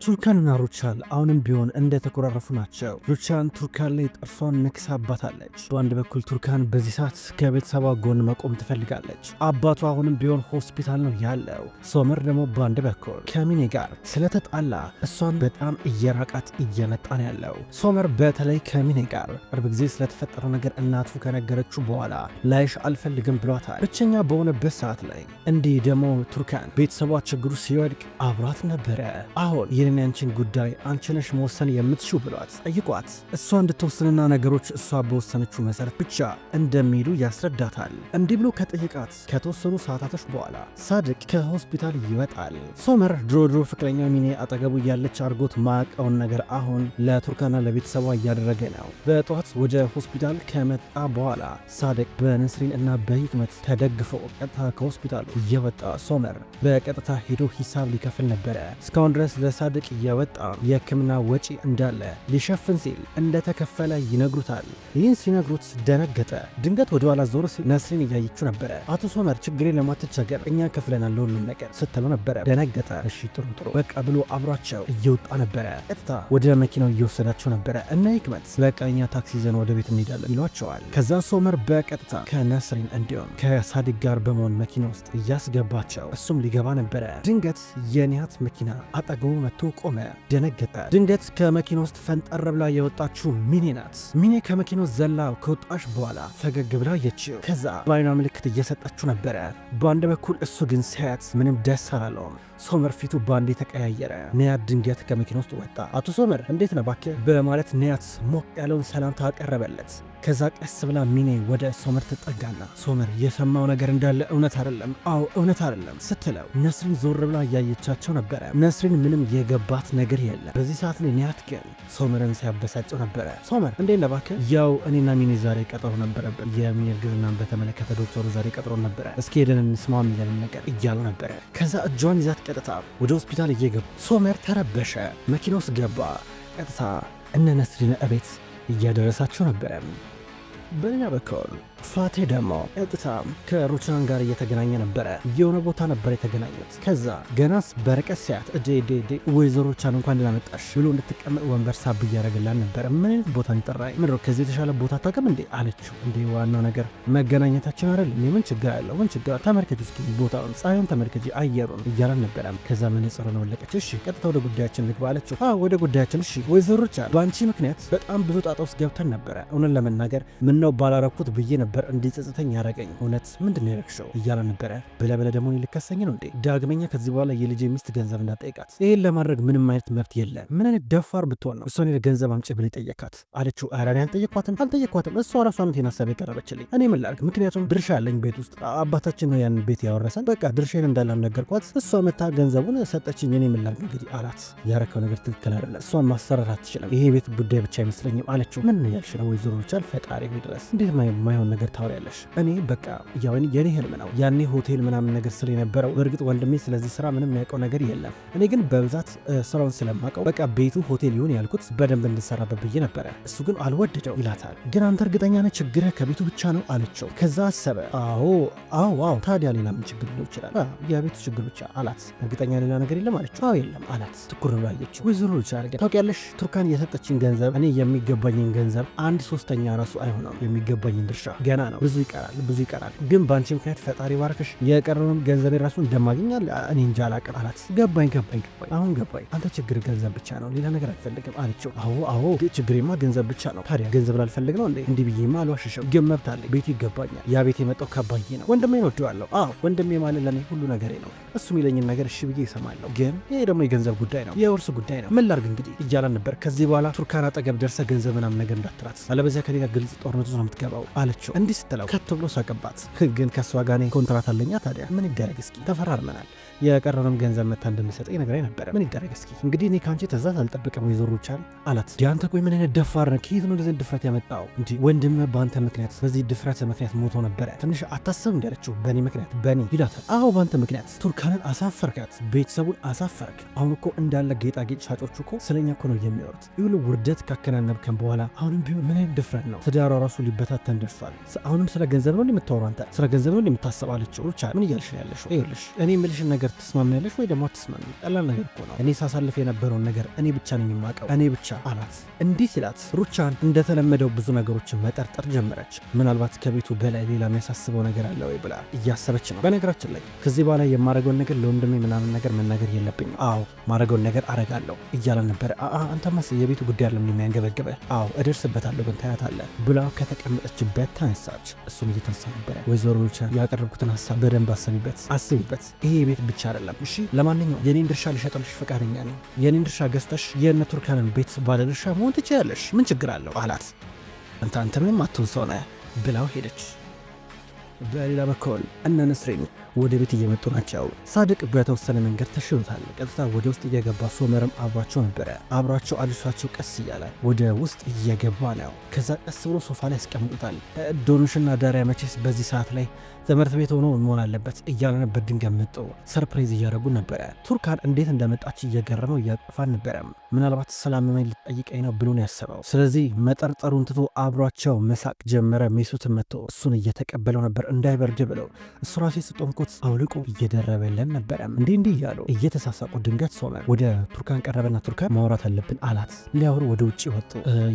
ቱርካንና ሩቻል አሁንም ቢሆን እንደተኮራረፉ ናቸው። ሩቻን ቱርካን ላይ ጥርሷን ነክሳባታለች። በአንድ በኩል ቱርካን በዚህ ሰዓት ከቤተሰቧ ጎን መቆም ትፈልጋለች። አባቷ አሁንም ቢሆን ሆስፒታል ነው ያለው። ሶመር ደግሞ በአንድ በኩል ከሚኔ ጋር ስለተጣላ እሷን በጣም እየራቃት እየመጣ ነው ያለው። ሶመር በተለይ ከሚኔ ጋር ቅርብ ጊዜ ስለተፈጠረው ነገር እናቱ ከነገረችው በኋላ ላይሽ አልፈልግም ብሏታል። ብቸኛ በሆነበት ሰዓት ላይ እንዲህ ደግሞ ቱርካን ቤተሰቧ ችግሩ ሲወድቅ አብሯት ነበረ። አሁን ይህን ያንቺን ጉዳይ አንቺ ነሽ መወሰን የምትችው ብሏት ጠይቋት እሷ እንድትወስንና ነገሮች እሷ በወሰነችው መሰረት ብቻ እንደሚሄዱ ያስረዳታል። እንዲህ ብሎ ከጠይቃት ከተወሰኑ ሰዓታቶች በኋላ ሳድቅ ከሆስፒታል ይወጣል። ሶመር ድሮ ፍቅረኛ ሚኔ አጠገቡ ያለች አድርጎት ማያውቀውን ነገር አሁን ለቱርካና ለቤተሰቧ እያደረገ ነው። በጠዋት ወደ ሆስፒታል ከመጣ በኋላ ሳድቅ በነስሪን እና በሂክመት ተደግፎ ቀጥታ ከሆስፒታሉ እየወጣ ሶመር በቀጥታ ሄዶ ሂሳብ ሊከፍል ነበረ። እስካሁን ድረስ ለሳድቅ እየወጣ የሕክምና ወጪ እንዳለ ሊሸፍን ሲል እንደተከፈለ ይነግሩታል። ይህን ሲነግሩት ደነገጠ። ድንገት ወደ ኋላ ዞር ሲል ነስሪን እያየችው ነበረ። አቶ ሶመር ችግሬን ለማትቸገር እኛ ከፍለናል ለሁሉም ነገር ስትለው ነበረ። ደነገጠ። እሺ ጥሩ በቃ ብሎ አብሯቸው እየወጣ ነበረ። ቀጥታ ወደ መኪናው እየወሰዳቸው ነበረ። እነ ሂክመት በቃ እኛ ታክሲ ይዘን ወደ ቤት እንሄዳለን ይሏቸዋል። ከዛ ሶመር በቀጥታ ከነስሪን እንዲሁም ከሳዲቅ ጋር በመሆን መኪና ውስጥ እያስገባቸው እሱም ሊገባ ነበረ። ድንገት የኒሃት መኪና አጠገቡ መጥቶ ቆመ። ደነገጠ። ድንገት ከመኪና ውስጥ ፈንጠር ብላ የወጣችው ሚኔ ናት። ሚኔ ከመኪናው ዘላ ከወጣች በኋላ ፈገግ ብላ አየችው። ከዛ በአይኗ ምልክት እየሰጠችው ነበረ። በአንድ በኩል እሱ ግን ሲያያት ምንም ደስ አላለውም። ሶመር ፊቱ ባንዴ ተቀያየረ። ኒያት ድንገት ከመኪና ውስጥ ወጣ። አቶ ሶመር እንዴት ነህ እባክህ በማለት ኒያት ሞቅ ያለውን ሰላምታ አቀረበለት። ከዛ ቀስ ብላ ሚኔ ወደ ሶመር ትጠጋና ሶመር የሰማው ነገር እንዳለ እውነት አይደለም፣ አዎ እውነት አይደለም ስትለው ነስሪን ዞር ብላ እያየቻቸው ነበረ። ነስሪን ምንም የገባት ነገር የለም። በዚህ ሰዓት ላይ ኒያት ግን ሶመርን ሲያበሳጨው ነበረ። ሶመር እንዴት ነህ እባክህ ያው እኔና ሚኔ ዛሬ ቀጠሮ ነበረብን፣ የሚኔ እርግዝናን በተመለከተ ዶክተሩ ዛሬ ቀጠሮ ነበረ፣ እስኪ ሄደን እንስማው የሚለን ነገር እያሉ ነበረ። ከዛ እጇን ይዛት ቀጥታ ወደ ሆስፒታል እየገቡ ሶመር ተረበሸ። መኪና ውስጥ ገባ። ቀጥታ እነ ነስሪን እቤት እያደረሳቸው ነበረ። በሌላ በኩል ፋቴ ደግሞ ቀጥታ ከሩቻን ጋር እየተገናኘ ነበረ። የሆነ ቦታ ነበር የተገናኙት። ከዛ ገናስ በርቀት ሲያት እዴ ወይዘሮ ሩቻን እንኳን እንዳመጣሽ ብሎ እንድትቀመጥ ወንበር ሳብ እያደረግላን ነበረ። ምን አይነት ቦታ ይጠራይ ምድሮ ከዚህ የተሻለ ቦታ አታውቅም እንዴ አለችው። እንዴ ዋናው ነገር መገናኘታችን አይደል? ምን ችግር አለው? ምን ችግር ተመልከች እስኪ ቦታውን፣ ፀሐዩን ተመልከች፣ አየሩን እያላን ነበረ። ከዛ መነጽሩን ወለቀች። እሺ ቀጥታ ወደ ጉዳያችን ንግባ አለችው። ወደ ጉዳያችን። እሺ ወይዘሮ ሩቻን በአንቺ ምክንያት በጣም ብዙ ጣጣ ውስጥ ገብተን ነበረ። እውነት ለመናገር ምነው ባላረኩት ብዬ ነበር እንዲጸጽተኝ ያረገኝ። እውነት ምንድነው ያረክሽው እያለ ነበረ። ብለህ ደግሞ ልከሰኝ ነው እንዴ? ዳግመኛ ከዚህ በኋላ የልጄ ሚስት ገንዘብ እንዳጠይቃት። ይሄን ለማድረግ ምንም አይነት መብት የለም። ምን አይነት ደፋር ብትሆን ነው እሷን ገንዘብ አምጪ ብለህ ጠየቃት አለችው። ኧረ እኔ አልጠየኳትም። እሷ ራሷ ናት ሀሳብ የቀረበችልኝ። እኔ ምን ላድርግ? ምክንያቱም ድርሻ አለኝ ቤት ውስጥ አባታችን ነው ያንን ቤት ያወረሰን። በቃ ድርሻዬን እንዳላም ነገርኳት። እሷ መታ ገንዘቡን ሰጠችኝ። እኔ ምን ላድርግ እንግዲህ አላት። ያረከው ነገር ትክክል አይደለም። እሷን ማሰራት አትችልም። ይሄ ቤት ጉዳይ ብቻ አይመስለኝም አለችው። ምን ያልሽ ነው ወይዘሮ ሩቻል? ፈጣሪ ድረስ እንዴት ማይሆን ነገር ታወሪያለሽ? እኔ በቃ ያው የኔ ህልም ነው ያኔ ሆቴል ምናምን ነገር ስለነበረው። በእርግጥ ወንድሜ ስለዚህ ስራ ምንም ያውቀው ነገር የለም። እኔ ግን በብዛት ስራውን ስለማውቀው በቃ ቤቱ ሆቴል ይሁን ያልኩት በደንብ እንድሰራበት ብዬ ነበረ። እሱ ግን አልወደደው ይላታል። ግን አንተ እርግጠኛ ነህ ችግርህ ከቤቱ ብቻ ነው አለችው። ከዛ አሰበ። አዎ ታዲያ ሌላ ምን ችግር ሊኖር ይችላል? የቤቱ ችግር ብቻ አላት። እርግጠኛ ሌላ ነገር የለም አለችው። አዎ የለም አላት። ትኩር ብላ አየችው። ወይዘሮ ሩቻል ታውቂያለሽ ቱርካን የሰጠችኝ ገንዘብ እኔ የሚገባኝን ገንዘብ 1/3 ራሱ አይሆነም። የሚገባኝን ድርሻ ገና ነው። ብዙ ይቀራል። ግን በአንቺ ምክንያት ፈጣሪ ባርክሽ የቀረውን ገንዘብ ራሱ እንደማገኛል እኔ እንጃ አላቅም አላት። ገባኝ አሁን ገባኝ። አንተ ችግር ገንዘብ ብቻ ነው ሌላ ነገር አልፈልግም አለችው። አዎ ችግሬማ ገንዘብ ብቻ ነው። ታዲያ ገንዘብ ላልፈልግ ነው እንዴ? እንዲህ ብዬማ አልዋሽሽም። ግን መብት አለኝ። ቤቱ ይገባኛል። ያ ቤት የመጣው ከባዬ ነው። ወንድሜን ወደዋለሁ። ወንድሜ ማለት ለኔ ሁሉ ነገሬ ነው። እሱ የሚለኝን ነገር እሺ ብዬ እሰማለሁ። ግን ይሄ ደግሞ የገንዘብ ጉዳይ ነው፣ የውርስ ጉዳይ ነው። ምን ላድርግ እንግዲህ እያላን ነበር። ከዚህ በኋላ ቱርካን አጠገብ ደርሰ ገንዘብ ምናምን ነገር እንዳትራት፣ አለበዚያ ከኔ ጋር ግልጽ ጦርነት ነው የምትገባው አለችው። እንዲህ ስትለው ከት ብሎ ሳቀባት። ግን ከሷ ጋር እኔ ኮንትራት አለኛ። ታዲያ ምን ይደረግ እስኪ ተፈራርመናል። የቀረንም ገንዘብ መታ እንደምሰጠኝ ነግራኝ ነበረ። ምን ይደረግ እስኪ እንግዲህ እኔ ካንቺ ትእዛዝ አልጠብቅም ወይዘሮ ሩቻል አላት። ዲያንተ ቆይ ምን አይነት ደፋር ነህ? ከየት ነው እንደዚህ ድፍረት ያመጣው? እንዴ ወንድም በአንተ ምክንያት በዚህ ድፍረት ምክንያት ሞቶ ነበረ። ትንሽ አታስብ እንዳለችው በእኔ ምክንያት በእኔ ይላታል። አዎ በአንተ ምክንያት ቱርካንን አሳፈርካት፣ ቤተሰቡን አሳፈርክ። አሁን እኮ እንዳለ ጌጣጌጥ ሻጮቹ እኮ ስለኛ እኮ ነው የሚያወሩት። ይሁሉ ውርደት ካከናነብከን በኋላ አሁንም ቢሆን ምን አይነት ድፍረት ነው? ትዳሯ ራሱ ሊበታተን ደርሷል። አሁንም ስለ ገንዘብ ነው የምታወራው አንተ ስለ ገንዘብ ነው የምታስበው አለችው። ሩቻን ምን እያልሽ ነው ያለሽው? ይኸውልሽ እኔ የምልሽን ነገር ትስማሚያለሽ ወይ ደግሞ አትስማሚ? ቀላል ነገር እኮ ነው። እኔ ሳሳልፍ የነበረውን ነገር እኔ ብቻ ነኝ የማውቀው እኔ ብቻ አላት። እንዲህ ሲላት ሩቻን እንደተለመደው ብዙ ነገሮችን መጠርጠር ጀመረች። ምናልባት ከቤቱ በላይ ሌላ የሚያሳስበው ነገር አለ ወይ ብላ እያሰበች ነው። በነገራችን ላይ ከዚህ በኋላ የማረገውን ነገር ለወንድሜ ምናምን ነገር መናገር የለብኝም። አዎ ማረገውን ነገር አረጋለሁ እያለ ነበር። አንተማስ የቤቱ ጉዳይ አለም የሚያንገበግበ? አዎ እደርስበታለሁ ግን ታያታለህ ብላ ከተቀመጠችበት ተነሳች። እሱም እየተነሳ ነበረ። ወይዘሮ ሩቻን ያቀረብኩትን ሀሳብ በደንብ አስቢበት። ይሄ ቤት ብቻ አይደለም እሺ። ለማንኛውም የኔን ድርሻ ልሸጥልሽ ፈቃደኛ ነኝ። የኔን ድርሻ ገዝተሽ የእነ ቱርካንን ቤት ባለድርሻ መሆን ትችያለሽ። ምን ችግር አለው አላት። አንተ ምንም አትሆን ሰው ነህ ብላው ሄደች። በሌላ በኩል እነ ነስሪን ወደ ቤት እየመጡ ናቸው። ሳድቅ በተወሰነ መንገድ ተሽሎታል። ቀጥታ ወደ ውስጥ እየገባ ሶመርም አብሯቸው ነበረ። አብሯቸው አልሷቸው ቀስ እያለ ወደ ውስጥ እየገባ ነው። ከዛ ቀስ ብሎ ሶፋ ላይ ያስቀምጡታል። ዶኑሽና ዳሪያ መቼስ በዚህ ሰዓት ላይ ትምህርት ቤት ሆኖ መሆን አለበት እያለ ነበር። ድንገት መጡ። ሰርፕራይዝ እያደረጉ ነበረ። ቱርካን እንዴት እንደመጣች እየገረመው እያጠፋን ነበረ። ምናልባት ሰላምመኝ ልትጠይቀኝ ነው ብሎ ነው ያሰበው። ስለዚህ መጠርጠሩን ትቶ አብሯቸው መሳቅ ጀመረ። ሜሱትን መጥቶ እሱን እየተቀበለው ነበር እንዳይበርድ ብለው እሱ ራሴ ስጦንኮት አውልቆ እየደረበለን ነበረ። እንዲህ እያሉ እየተሳሳቁ ድንገት ሶመር ወደ ቱርካን ቀረበና ቱርካን ማውራት አለብን አላት። ሊያወሩ ወደ ውጭ ወጡ።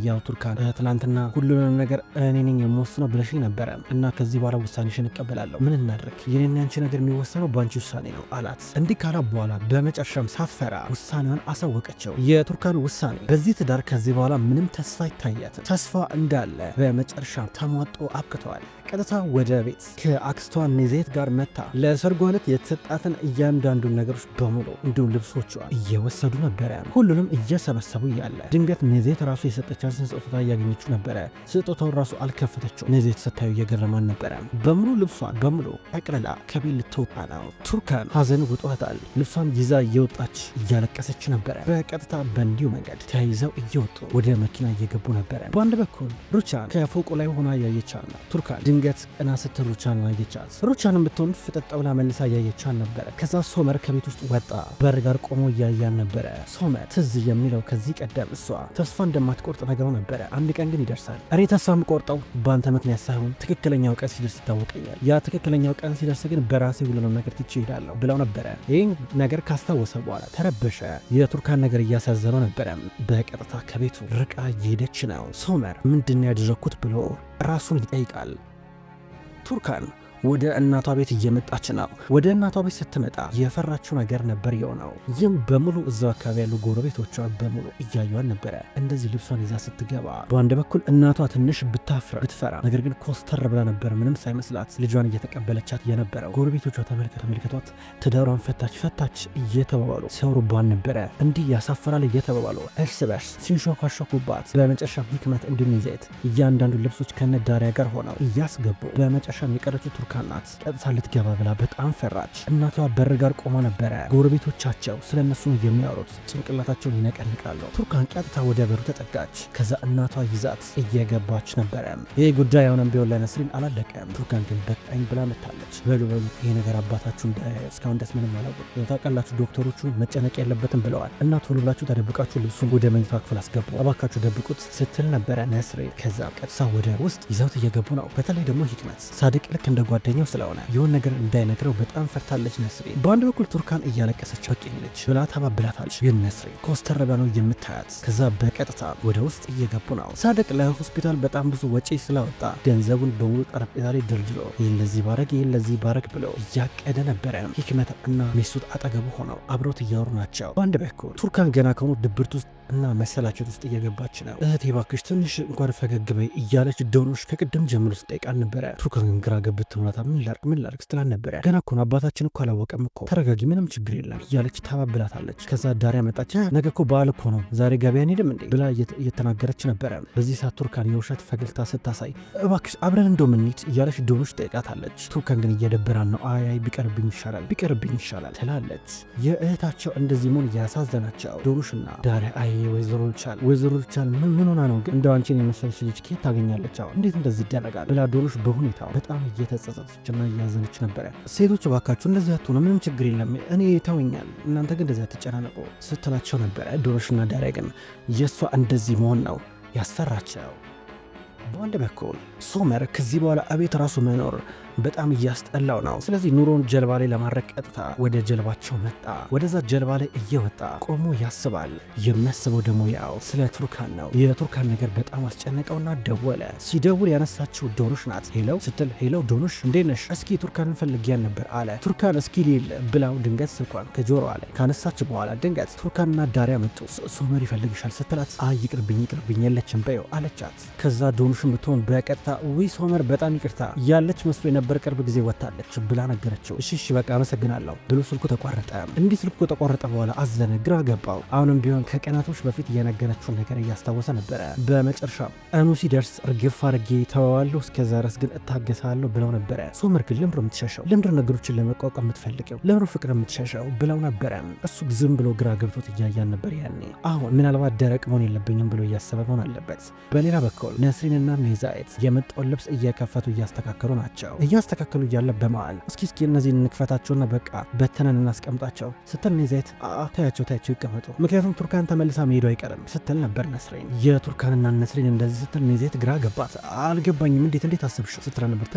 ያው ቱርካን ትናንትና ሁሉንም ነገር እኔ ነኝ የምወስነው ብለሽኝ ነበረ እና ከዚህ በኋላ ውሳኔሽን እቀበላለሁ። ምን እናድርግ? የኔና አንቺ ነገር የሚወሰነው በአንቺ ውሳኔ ነው አላት። እንዲህ ካላ በኋላ በመጨረሻም ሳፈራ ውሳኔዋን አሳወቀችው። የቱርካን ውሳኔ በዚህ ትዳር ከዚህ በኋላ ምንም ተስፋ ይታያትም። ተስፋ እንዳለ በመጨረሻ ተሟጦ አብቅተዋል። ቀጥታ ወደ ቤት ከአክስቷ ኔዜት ጋር መታ ለሰርጓ ዕለት የተሰጣትን እያንዳንዱን ነገሮች በሙሉ እንዲሁም ልብሶቿ እየወሰዱ ነበረ። ሁሉንም እየሰበሰቡ እያለ ድንገት ኔዜት ራሱ የሰጠቻትን ስጦታ እያገኘችው ነበረ። ስጦታውን ራሱ አልከፈተችው። ኔዜት ስታዩ እየገረማን ነበረ። በሙሉ ልብሷን በሙሉ ጠቅልላ ከቤት ልትወጣ ነው። ቱርካን ሀዘን ውጧታል። ልብሷን ይዛ እየወጣች እያለቀሰች ነበረ። በቀጥታ በእንዲሁ መንገድ ተያይዘው እየወጡ ወደ መኪና እየገቡ ነበረ። በአንድ በኩል ሩቻን ከፎቁ ላይ ሆና ያየቻት ነው። ቱርካን ድንገት ቀና ስትል ሩቻን ያየቻት። ሩቻንን ብትሆን ፍጠጥ ብላ መልሳ ያየቻት ነበረ። ከዛ ሶመር ከቤት ውስጥ ወጣ። በር ጋር ቆሞ እያያን ነበረ። ሶመር ትዝ የሚለው ከዚህ ቀደም እሷ ተስፋ እንደማትቆርጥ ነገረው ነበረ። አንድ ቀን ግን ይደርሳል። እኔ ተስፋ የምቆርጠው በአንተ ምክንያት ሳይሆን ትክክለኛው ቀን ሲደርስ ይታወቀኛል። ያ ትክክለኛው ቀን ሲደርስ ግን በራሴ ሁሉንም ነገር ትቼ እሄዳለሁ ብለው ነበረ። ይህን ነገር ካስታወሰ በኋላ ተረበሸ። የቱርካን ነገር እያሳዘነው ነበረ። በቀጥታ ከቤቱ ርቃ እየሄደች ነው። ሶመር ምንድን ያደረኩት ብሎ ራሱን ይጠይቃል። ቱርካን ወደ እናቷ ቤት እየመጣች ነው። ወደ እናቷ ቤት ስትመጣ የፈራችው ነገር ነበር የሆነው። ይህም በሙሉ እዛው አካባቢ ያሉ ጎረቤቶቿ በሙሉ እያዩን ነበረ። እንደዚህ ልብሷን ይዛ ስትገባ በአንድ በኩል እናቷ ትንሽ ብትፈራ፣ ነገር ግን ኮስተር ብላ ነበር ምንም ሳይመስላት ልጇን እየተቀበለቻት የነበረው። ጎረቤቶቿ ተመልከቷት፣ ትዳሯን ፈታች እየተባባሉ ሲያወሩባን ነበረ። እንዲህ ያሳፈራል እየተባባሉ እርስ በርስ ሲንሾካሾኩባት፣ በመጨረሻም ሂክመት እንድንይዘት እያንዳንዱ ልብሶች ከነዳሪያ ጋር ሆነው እያስገቡ በመጨረሻም የቀረችው ቱርካን ናት። ቀጥታ ልትገባ ብላ በጣም ፈራች። እናቷ በር ጋር ቆማ ነበረ። ጎረቤቶቻቸው ስለነሱ የሚያወሩት ጭንቅላታቸውን ይነቀንቃሉ። ቱርካን ቀጥታ ወደ በሩ ተጠጋች። ከዛ እናቷ ይዛት እየገባች ነበረ። ይህ ጉዳይ አሁንም ቢሆን ለነስሪን አላለቀም። ቱርካን ግን በቃኝ ብላ መታለች። በሉ ይሄ ነገር አባታችሁ እስካሁን ደስ ምንም አላወቁም። ታውቃላችሁ ዶክተሮቹ መጨነቅ የለበትም ብለዋል እና ቶሎ ብላችሁ ተደብቃችሁ ልብሱን ወደ መኝታ ክፍል አስገቡ፣ እባካችሁ ደብቁት ስትል ነበረ ነስሪን። ከዛ ቀጥታ ወደ ውስጥ ይዘውት እየገቡ ነው። በተለይ ደግሞ ሂክመት ሳድቅ ልክ እንደ ጓደኛው ስለሆነ የሆነ ነገር እንዳይነግረው በጣም ፈርታለች ነስሪን። በአንድ በኩል ቱርካን እያለቀሰች በቂ ነች ብላ ታባብላታለች። ግን ነስሪን ኮስተር ብላ ነው የምታያት። ከዛ በቀጥታ ወደ ውስጥ እየገቡ ነው። ሳድቅ ለሆስፒታል በጣም ብዙ ወጪ ስላወጣ ገንዘቡን በሙሉ ጠረጴዛ ላይ ደርድሮ ይህን ለዚህ ባረግ ብሎ እያቀደ ነበረ። ሂክመት እና ሜሱት አጠገቡ ሆነው አብሮት እያወሩ ናቸው። በአንድ በኩል ቱርካን ገና ከሆኑ ድብርት ውስጥ እና መሰላቸት ውስጥ እየገባች ነው። እህቴ እባክሽ ትንሽ እንኳን ፈገግ በይ እያለች ዶኖሽ ከቅድም ጀምሮ ስጠይቃት ነበረ። ቱርካን ግራ ገብት ብሏታ ምን ላርግ ስትላት ነበረ። ገና እኮ አባታችን እኮ አላወቀም እኮ ተረጋጊ፣ ምንም ችግር የለም እያለች ታባብላታለች። ከዛ ዳሪያ መጣች። ነገ እኮ በዓል እኮ ነው ዛሬ ገበያ እንሄድም እንዴ ብላ እየተናገረች ነበረ። በዚህ ሰዓት ቱርካን የውሸት ፈገግታ ስታሳይ እባክሽ አብረን እንደምንሄድ እያለች ዶኖሽ ጠይቃታለች። ቱርካን ግን እየደበራን ነው። አይ ቢቀርብኝ ይሻላል ትላለች። የእህታቸው እንደዚህ መሆን እያሳዘናቸው ዶኖሽና ዳሪያ ወይዘሮ ሩቻል ምን ሆና ነው ግን እንደው አንቺን የመሰለች ልጅ ከየት ታገኛለች? አሁን እንዴት እንደዚህ ይደረጋል ብላ ዶኖሽ በሁኔታው በጣም እየተጸጸተችና እያዘነች ነበረ። ሴቶች እባካችሁ እንደዚህ አትሆኑ፣ ምንም ችግር የለም እኔ ተወኛል፣ እናንተ ግን እንደዚህ አትጨናነቁ ስትላቸው ነበረ። ዶኖሽና ዳሪያ ግን የእሷ እንደዚህ መሆን ነው ያስፈራቸው። በአንድ በኩል ሶመር ከዚህ በኋላ አቤት ራሱ መኖር በጣም እያስጠላው ነው። ስለዚህ ኑሮን ጀልባ ላይ ለማድረግ ቀጥታ ወደ ጀልባቸው መጣ። ወደዛ ጀልባ ላይ እየወጣ ቆሞ ያስባል። የሚያስበው ደግሞ ያው ስለ ቱርካን ነው። የቱርካን ነገር በጣም አስጨነቀውና ደወለ። ሲደውል ያነሳችው ዶኑሽ ናት። ሄለው ስትል ሄለው ዶኑሽ እንዴት ነሽ? እስኪ ቱርካንን ፈልጊያን ነበር አለ። ቱርካን እስኪ ሊል ብላው ድንገት ስልኳን ከጆሮ አለ ካነሳች በኋላ ድንገት ቱርካንና ዳሪያ መጡ። ሶመር ይፈልግሻል ስትላት አይ ይቅርብኝ የለችም በይው አለቻት። ከዛ ዶኑሽን ብትሆን በቀጥታ ውይ ሶመር በጣም ይቅርታ ያለች መስሎ ነበር ቅርብ ጊዜ ወጣለች ብላ ነገረችው። እሺ በቃ አመሰግናለሁ ብሎ ስልኩ ተቋረጠ። እንዲህ ስልኩ ተቋረጠ በኋላ አዘነ፣ ግራ ገባው። አሁንም ቢሆን ከቀናቶች በፊት የነገረችውን ነገር እያስታወሰ ነበረ። በመጨረሻ ቀኑ ሲደርስ እርግፍ አድርጌ ተዋዋለሁ፣ እስከዛ ድረስ ግን እታገሳለሁ ብለው ነበረ። ሶመር ግን ለምንድን ነው የምትሸሸው? ለምንድን ነገሮችን ለመቋቋም የምትፈልገው? ለምንድን ፍቅር የምትሸሸው ብለው ነበረ። እሱ ዝም ብሎ ግራ ገብቶት እያያን ነበር ያኔ። አሁን ምናልባት ደረቅ መሆን የለብኝም ብሎ እያሰበ መሆን አለበት። በሌላ በኩል ነስሪንና ኔዛይት የመጣውን ልብስ እየከፈቱ እያስተካከሉ ናቸው። እያስተካከሉ እያለ በመሃል እስኪ እነዚህን እንክፈታቸውና በቃ በተነን እናስቀምጣቸው ስትል ኔዛይት ታያቸው ይቀመጡ፣ ምክንያቱም ቱርካን ተመልሳ መሄዱ አይቀርም ስትል ነበር ነስሪን። የቱርካንና ነስሪን እንደዚህ ስትል ኔዛይት ግራ ገባት። አልገባኝም እንዴት አሰብሽው ስትል ነበር።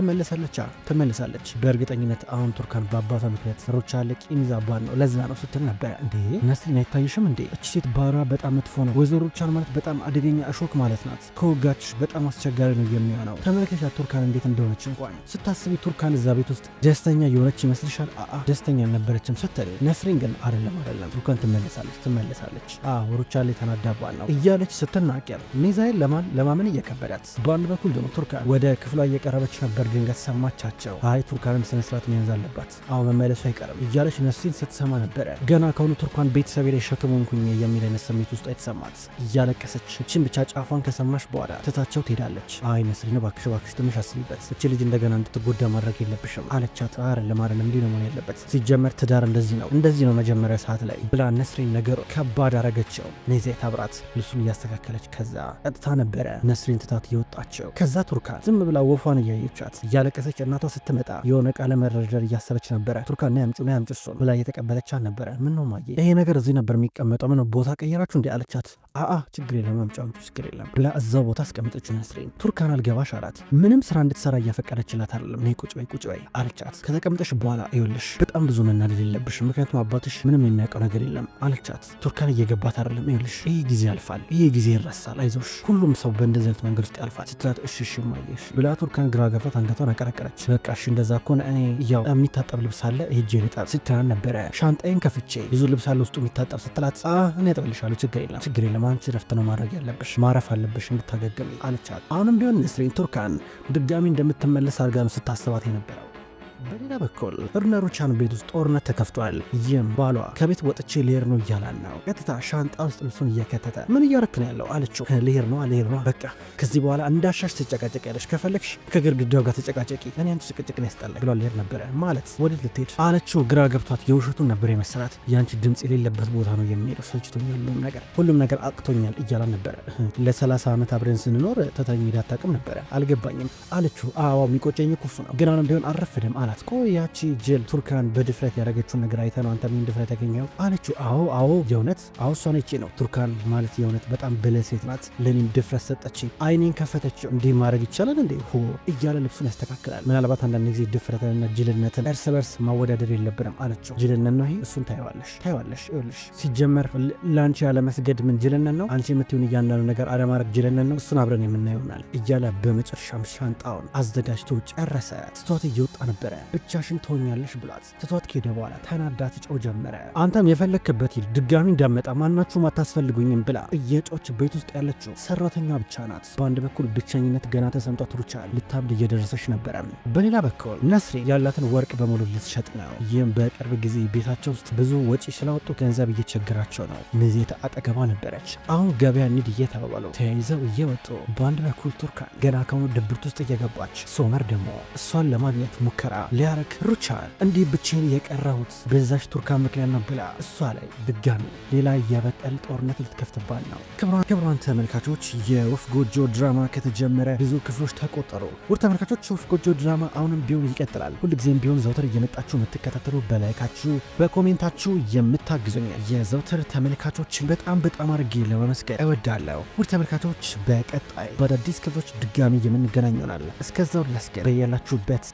ትመለሳለች በእርግጠኝነት አሁን ቱርካን በአባቷ ምክንያት ሮቻ ለቂም ይዛባን ነው ለዛ ነው ስትል ነበር። እንዴ ነስሪን አይታይሽም እንዴ? እቺ ሴት ባህሪዋ በጣም መጥፎ ነው። ወይዘሮ ሩቻን ማለት በጣም አደገኛ እሾክ ማለት ናት። ከወጋችሽ በጣም አስቸጋሪ ነው የሚሆነው። ተመልከቻ ቱርካን እንዴት እንደሆነች እንኳን ስታስቢ ቱርካን እዛ ቤት ውስጥ ደስተኛ የሆነች ይመስልሻል? ደስተኛ አልነበረችም ስትል ነስሪን ግን አይደለም ቱርካን ትመለሳለች ሩቻ ላይ ተናዳባል ነው እያለች ስትናገር ኔዛይት ለማመን እየከበዳት፣ በአንድ በኩል ደግሞ ቱርካን ወደ ክፍሏ እየቀረበች ነበር። ድንገት ሰማቻቸው። ቱርካንም ስነስርዓት መያዝ አለባት መመለሱ አይቀርም እያለች ነስሪን ስትሰማ ነበረ። ገና ከሆኑ ቱርካን ቤተሰቤ ላይ ሸክም ሆንኩኝ የሚል አይነት ስሜት ውስጥ የተሰማት እያለቀሰች እችን ብቻ ጫፏን ከሰማሽ በኋላ ትታቸው ትሄዳለች። ነስሪን እባክሽ ትንሽ አስቢበት፣ እች ልጅ እንደገና እንድትጎዳ ማድረግ የለብሽም አለቻት። አይደለም እንዲህ ነው መሆን ያለበት፣ ሲጀመር ትዳር እንደዚህ ነው መጀመሪያ ሰዓት ላይ ብላ ነስሪን ነገሩ ከባድ አረገችው። ኔዛይት አብራት ልብሱን እያስተካከለች ከዛ ቀጥታ ነበረ ነስሪን ትታት የወጣቸው። ከዛ ቱርካን ዝም ብላ ወፏን እያየቻት እያለቀሰች እናቷ ስትመጣ የሆነ ቃለ መረደር እያሰበች ነበረ። ቱርካን ና ያምጩ እሱን ብላ እየተቀበለቻት ነበረ። ምን ነው ማየ ይሄ ነገር እዚህ ነበር የሚቀመጠው፣ ምን ቦታ ቀየራችሁ እንዴ አለቻት። ችግር የለም አምጫ ችግር የለም ብላ እዛው ቦታ አስቀምጠችው ነስሪን። ቱርካን አልገባሽ አላት። ምንም ስራ እንድትሰራ እያፈቀደችላት አይደለም። ነይ ቁጭ በይ አለቻት። ከተቀምጠሽ በኋላ ይኸውልሽ በጣም ብዙ መናደድ የለብሽ፣ ምክንያቱም አባትሽ ምንም የሚያውቀው ነገር የለም አለቻት። ቱርካን እየገባት አይደለም። ይኸውልሽ ይህ ጊዜ ያልፋል፣ ይህ ጊዜ ይረሳል፣ አይዞሽ ሁሉም ሰው በእንደዚህ አይነት መንገድ ውስጥ ያልፋል ስትላት እሺ ማየሽ ብላ ቱርካን ግራ ገብቷት አንገቷን አቀረቀረች። በቃ እሺ እንደዛ ከሆነ እኔ ያው የሚታጠብ ልብስ አለ ሄጄ ልጣብ ስትላን ነበረ። ሻንጣዬን ከፍቼ ብዙ ልብስ አለ ውስጡ የሚታጠብ ስትላት እኔ አጠብልሻለሁ ችግር የለም አንቺ ረፍት ነው ማድረግ ያለብሽ፣ ማረፍ አለብሽ እንድታገገሚ አለቻት። አሁንም ቢሆን ነስሪን ቱርካን ድጋሚ እንደምትመለስ አድርጋ ነው ስታስባት የነበረው። በሌላ በኩል ሩቻን ቤት ውስጥ ጦርነት ተከፍቷል። ይህም ባሏ ከቤት ወጥቼ ልሄድ ነው እያላን ነው። ቀጥታ ሻንጣ ውስጥ ልብሱን እየከተተ ምን እያረክ ነው ያለው አለችው። ልሄድ ነው በቃ ከዚህ በኋላ እንዳሻሽ ትጨቃጨቅ ያለሽ፣ ከፈለግሽ ከግድግዳው ጋር ተጨቃጨቂ፣ እኔ አንቺ ጭቅጭቅ ነው ያስጠላል ብሏል። ልሄድ ነበረ ማለት ወዴት ልትሄድ አለችው። ግራ ገብቷት የውሸቱን ነበር የመሰላት። ያንቺ ድምፅ የሌለበት ቦታ ነው የሚሄደው፣ ሰልችቶኛል፣ ሁሉም ነገር አቅቶኛል እያላን ነበረ። ለ30 ዓመት አብረን ስንኖር ተታኝ ሄዳ አታውቅም ነበረ አልገባኝም አለችው። የሚቆጨኝ እኮ እሱ ነው፣ ግን አሁንም ቢሆን አልረፍድም አላት። ቆይ ያቺ ጅል ቱርካን በድፍረት ያደረገችውን ነገር አይተህ ነው አንተ ምን ድፍረት ያገኘው አለችው። አዎ የእውነት እሷ ነች ነው ቱርካን ማለት የእውነት በጣም ብልህ ሴት ናት፣ ለኔም ድፍረት ሰጠችኝ፣ አይኔን ከፈተችው። እንዲህ ማድረግ ይቻላል እንዴ እያለ ልብሱን ያስተካክላል። ምናልባት አንዳንድ ጊዜ ድፍረትንና ጅልነትን እርስ በርስ ማወዳደር የለብንም አለችው። ጅልነት ነው ይሄ፣ እሱን ታይዋለሽ ይኸውልሽ ሲጀመር ለአንቺ ያለመስገድ ምን ጅልነት ነው? አንቺ የምትሆን እያንዳንዱ ነገር አለማድረግ ጅልነት ነው? እሱን አብረን የምናየው ይሆናል እያለ በመጨረሻም ሻንጣውን አዘጋጅቶ ጨረሰ። ትቷት እየወጣ ነበረ። ብቻሽን ትሆኛለሽ ብሏት ትቷት ከሄደ በኋላ ተናዳ ትጮህ ጀመረ። አንተም የፈለክበት ሂድ፣ ድጋሚ እንዳመጣ ማናችሁም አታስፈልጉኝም ብላ እየጮች ቤት ውስጥ ያለችው ሰራተኛ ብቻ ናት። በአንድ በኩል ብቸኝነት ገና ተሰምጧት ሩቻን ልታብድ እየደረሰች ነበረ። በሌላ በኩል ነስሪ ያላትን ወርቅ በሙሉ ልትሸጥ ነው። ይህም በቅርብ ጊዜ ቤታቸው ውስጥ ብዙ ወጪ ስላወጡ ገንዘብ እየቸገራቸው ነው። ኔዛይት አጠገቧ ነበረች። አሁን ገበያ እንሂድ እየተባባሉ ተያይዘው እየወጡ በአንድ በኩል ቱርካን ገና ከሆኑ ድብርት ውስጥ እየገባች፣ ሶመር ደግሞ እሷን ለማግኘት ሙከራ ሊያረክ ሩቻን እንዲህ ብቻዬን የቀረሁት በዛች ቱርካን ምክንያት ነው ብላ እሷ ላይ ድጋሚ ሌላ የበቀል ጦርነት ልትከፍትባል ነው። ክቡራን ተመልካቾች የወፍ ጎጆ ድራማ ከተጀመረ ብዙ ክፍሎች ተቆጠሩ። ውድ ተመልካቾች ወፍ ጎጆ ድራማ አሁንም ቢሆን ይቀጥላል። ሁልጊዜም ቢሆን ዘውትር እየመጣችሁ የምትከታተሉ በላይካችሁ በኮሜንታችሁ የምታግዙኝ የዘውትር ተመልካቾች በጣም አድርጌ ለማመስገን እወዳለሁ። ውድ ተመልካቾች በቀጣይ በአዳዲስ ክፍሎች ድጋሚ የምንገናኝ ይሆናል። እስከዛው ድረስ ግን በያላችሁበት